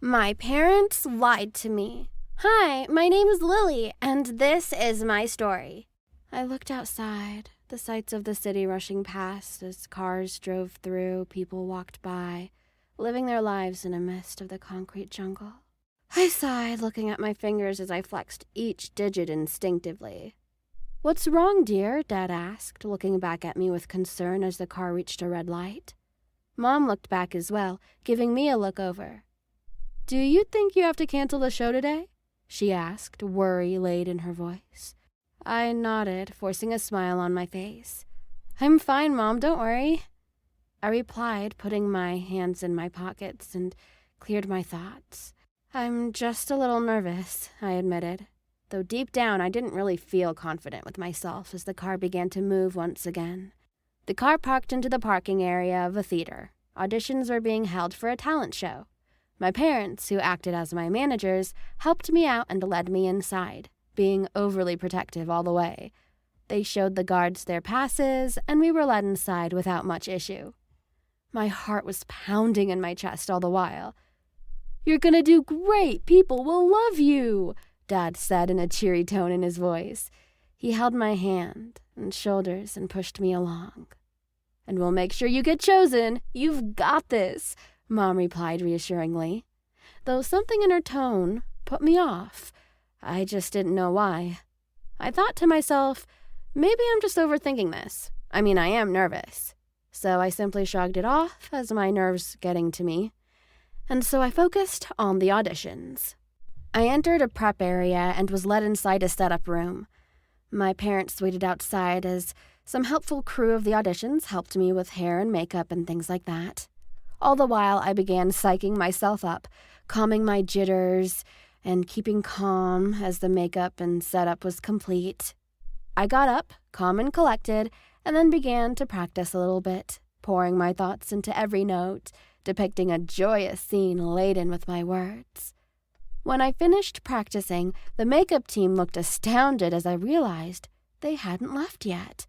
My parents lied to me. Hi, my name is Lily, and this is my story. I looked outside, the sights of the city rushing past as cars drove through, people walked by, living their lives in a mist of the concrete jungle. I sighed, looking at my fingers as I flexed each digit instinctively. "What's wrong, dear?" Dad asked, looking back at me with concern as the car reached a red light. Mom looked back as well, giving me a look over. "Do you think you have to cancel the show today?" she asked, worry laid in her voice. I nodded, forcing a smile on my face. "I'm fine, Mom, don't worry," I replied, putting my hands in my pockets and cleared my thoughts. "I'm just a little nervous," I admitted, though deep down I didn't really feel confident with myself as the car began to move once again. The car parked into the parking area of a theater. Auditions were being held for a talent show. My parents, who acted as my managers, helped me out and led me inside, being overly protective all the way. They showed the guards their passes, and we were led inside without much issue. My heart was pounding in my chest all the while. "You're gonna do great! People will love you!" Dad said in a cheery tone in his voice. He held my hand and shoulders and pushed me along. "And we'll make sure you get chosen. You've got this," Mom replied reassuringly, though something in her tone put me off. I just didn't know why. I thought to myself, maybe I'm just overthinking this. I mean, I am nervous. So I simply shrugged it off as my nerves getting to me. And so I focused on the auditions. I entered a prep area and was led inside a setup room. My parents waited outside as some helpful crew of the auditions helped me with hair and makeup and things like that. All the while, I began psyching myself up, calming my jitters, and keeping calm as the makeup and setup was complete. I got up, calm and collected, and then began to practice a little bit, pouring my thoughts into every note, depicting a joyous scene laden with my words. When I finished practicing, the makeup team looked astounded as I realized they hadn't left yet.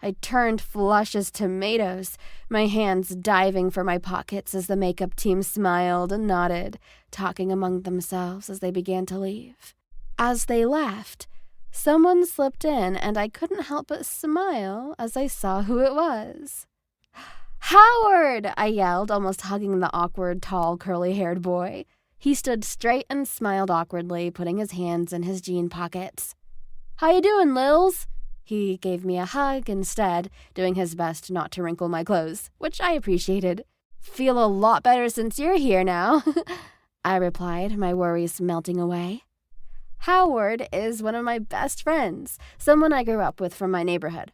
I turned flush as tomatoes, my hands diving for my pockets as the makeup team smiled and nodded, talking among themselves as they began to leave. As they left, someone slipped in, and I couldn't help but smile as I saw who it was. "Howard!" I yelled, almost hugging the awkward, tall, curly-haired boy. He stood straight and smiled awkwardly, putting his hands in his jean pockets. "How you doing, Lils?" He gave me a hug instead, doing his best not to wrinkle my clothes, which I appreciated. "Feel a lot better since you're here now," I replied, my worries melting away. Howard is one of my best friends, someone I grew up with from my neighborhood.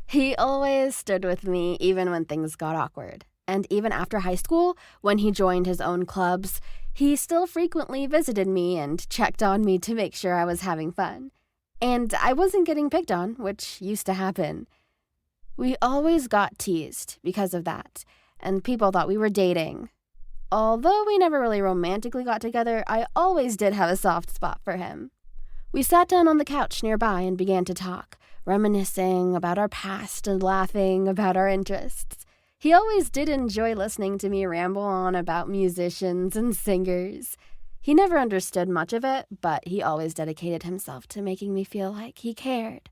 He always stood with me even when things got awkward. And even after high school, when he joined his own clubs, he still frequently visited me and checked on me to make sure I was having fun. And I wasn't getting picked on, which used to happen. We always got teased because of that, and people thought we were dating. Although we never really romantically got together, I always did have a soft spot for him. We sat down on the couch nearby and began to talk, reminiscing about our past and laughing about our interests. He always did enjoy listening to me ramble on about musicians and singers. He never understood much of it, but he always dedicated himself to making me feel like he cared,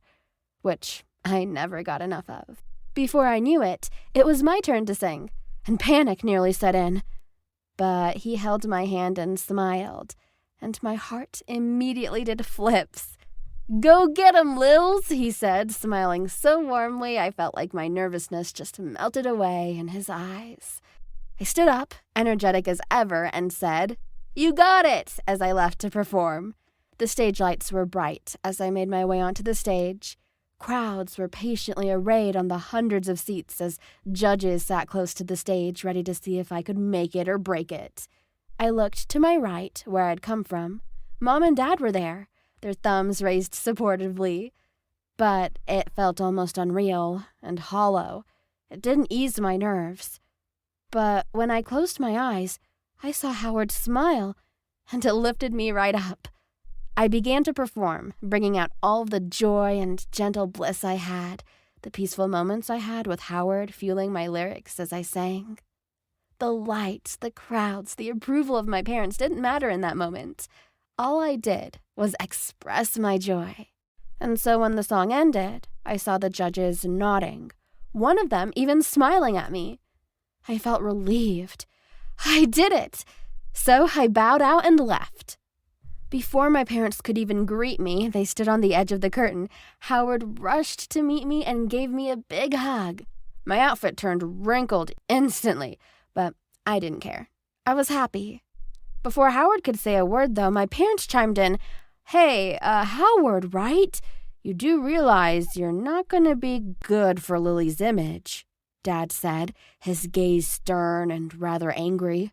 which I never got enough of. Before I knew it, it was my turn to sing, and panic nearly set in. But he held my hand and smiled, and my heart immediately did flips. "Go get 'em, Lils," he said, smiling so warmly I felt like my nervousness just melted away in his eyes. I stood up, energetic as ever, and said, "You got it," as I left to perform. The stage lights were bright as I made my way onto the stage. Crowds were patiently arrayed on the hundreds of seats as judges sat close to the stage, ready to see if I could make it or break it. I looked to my right, where I'd come from. Mom and Dad were there, their thumbs raised supportively. But it felt almost unreal and hollow. It didn't ease my nerves. But when I closed my eyes, I saw Howard smile, and it lifted me right up. I began to perform, bringing out all of the joy and gentle bliss I had, the peaceful moments I had with Howard fueling my lyrics as I sang. The lights, the crowds, the approval of my parents didn't matter in that moment. All I did was express my joy. And so when the song ended, I saw the judges nodding, one of them even smiling at me. I felt relieved. I did it! So I bowed out and left. Before my parents could even greet me, they stood on the edge of the curtain. Howard rushed to meet me and gave me a big hug. My outfit turned wrinkled instantly, but I didn't care. I was happy. Before Howard could say a word, though, my parents chimed in, "Hey, Howard, right? You do realize you're not going to be good for Lily's image," Dad said, his gaze stern and rather angry.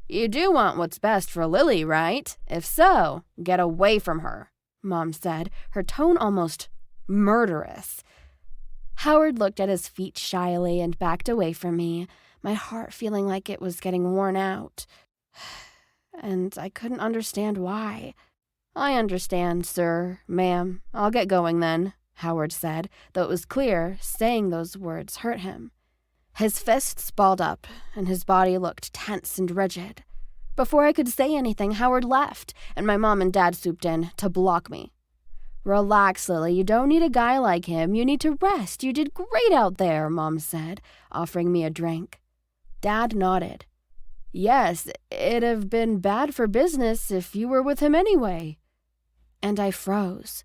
"You do want what's best for Lily, right? If so, get away from her," Mom said, her tone almost murderous. Howard looked at his feet shyly and backed away from me, my heart feeling like it was getting worn out. And I couldn't understand why. "I understand, sir, ma'am. I'll get going then," Howard said, though it was clear saying those words hurt him. His fists balled up, and his body looked tense and rigid. Before I could say anything, Howard left, and my mom and dad swooped in to block me. "Relax, Lily. You don't need a guy like him. You need to rest. You did great out there," Mom said, offering me a drink. Dad nodded. "Yes, it'd have been bad for business if you were with him anyway." And I froze.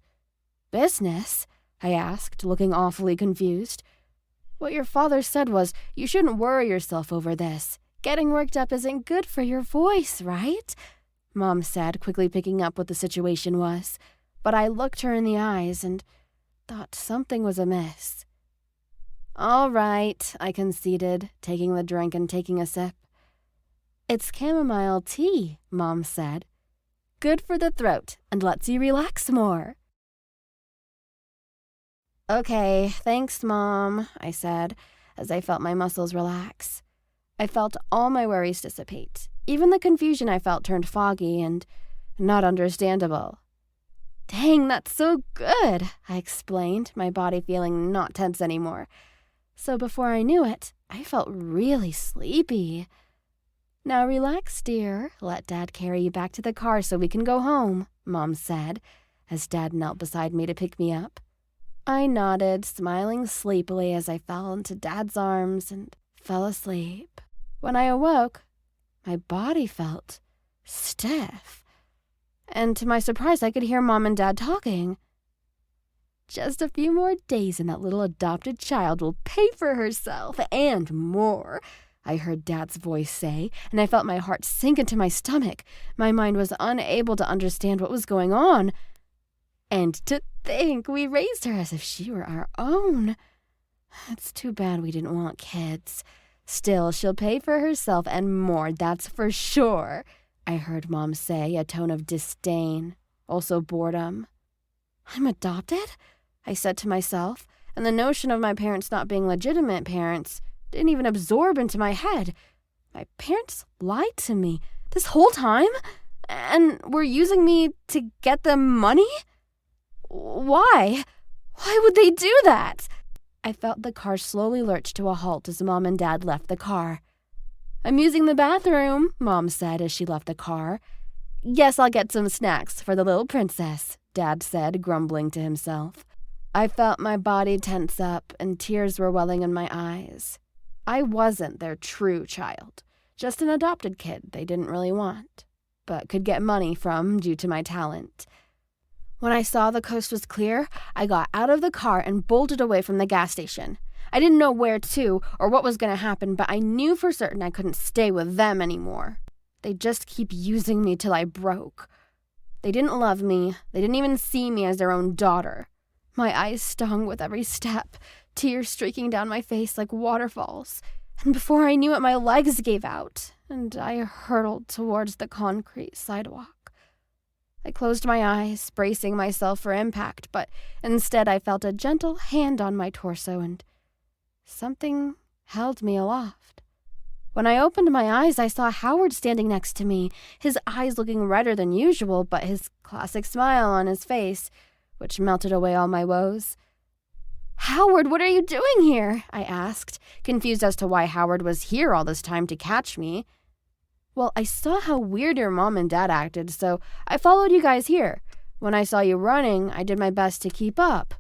"Business?" I asked, looking awfully confused. "What your father said was, you shouldn't worry yourself over this. Getting worked up isn't good for your voice, right?" Mom said, quickly picking up what the situation was. But I looked her in the eyes and thought something was amiss. "All right," I conceded, taking the drink and taking a sip. "It's chamomile tea," Mom said. "Good for the throat and lets you relax more." "Okay, thanks, Mom," I said, as I felt my muscles relax. I felt all my worries dissipate. Even the confusion I felt turned foggy and not understandable. "Dang, that's so good," I explained, my body feeling not tense anymore. So before I knew it, I felt really sleepy. "Now relax, dear. Let Dad carry you back to the car so we can go home," Mom said, as Dad knelt beside me to pick me up. I nodded, smiling sleepily as I fell into Dad's arms and fell asleep. When I awoke, my body felt stiff. And to my surprise, I could hear Mom and Dad talking. "Just a few more days and that little adopted child will pay for herself and more," I heard Dad's voice say, and I felt my heart sink into my stomach. My mind was unable to understand what was going on. And to think we raised her as if she were our own. It's too bad we didn't want kids. Still, she'll pay for herself and more, that's for sure, I heard Mom say, a tone of disdain, also boredom. "I'm adopted?" I said to myself, and the notion of my parents not being legitimate parents didn't even absorb into my head. My parents lied to me this whole time and were using me to get them money? Why? Why would they do that? I felt the car slowly lurch to a halt as Mom and Dad left the car. "I'm using the bathroom," Mom said as she left the car. "Guess I'll get some snacks for the little princess," Dad said, grumbling to himself. I felt my body tense up and tears were welling in my eyes. I wasn't their true child, just an adopted kid they didn't really want, but could get money from due to my talent. When I saw the coast was clear, I got out of the car and bolted away from the gas station. I didn't know where to or what was going to happen, but I knew for certain I couldn't stay with them anymore. They'd just keep using me till I broke. They didn't love me. They didn't even see me as their own daughter. My eyes stung with every step, tears streaking down my face like waterfalls. And before I knew it, my legs gave out, and I hurtled towards the concrete sidewalk. I closed my eyes, bracing myself for impact, but instead I felt a gentle hand on my torso and something held me aloft. When I opened my eyes, I saw Howard standing next to me, his eyes looking redder than usual, but his classic smile on his face, which melted away all my woes. "Howard, what are you doing here?" I asked, confused as to why Howard was here all this time to catch me. "Well, I saw how weird your mom and dad acted, so I followed you guys here. When I saw you running, I did my best to keep up."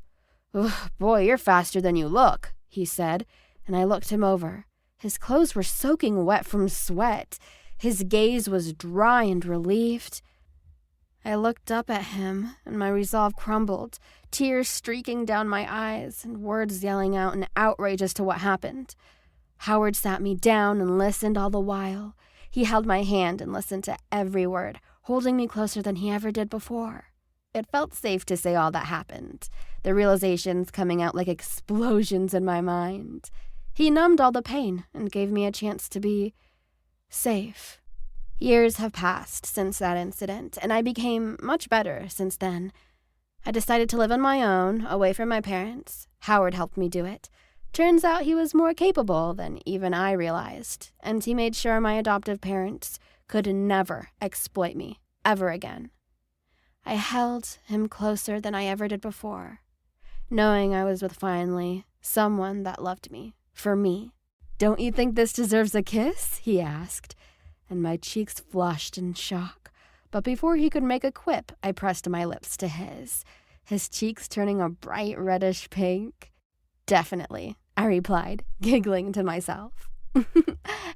"Ugh, boy, you're faster than you look," he said, and I looked him over. His clothes were soaking wet from sweat. His gaze was dry and relieved. I looked up at him, and my resolve crumbled, tears streaking down my eyes and words yelling out in outrage as to what happened. Howard sat me down and listened all the while. He held my hand and listened to every word, holding me closer than he ever did before. It felt safe to say all that happened, the realizations coming out like explosions in my mind. He numbed all the pain and gave me a chance to be safe. Years have passed since that incident, and I became much better since then. I decided to live on my own, away from my parents. Howard helped me do it. Turns out he was more capable than even I realized, and he made sure my adoptive parents could never exploit me ever again. I held him closer than I ever did before, knowing I was with finally someone that loved me, for me. "Don't you think this deserves a kiss?" he asked, and my cheeks flushed in shock. But before he could make a quip, I pressed my lips to his cheeks turning a bright reddish pink. "Definitely," I replied, giggling to myself.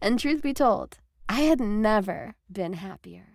And truth be told, I had never been happier.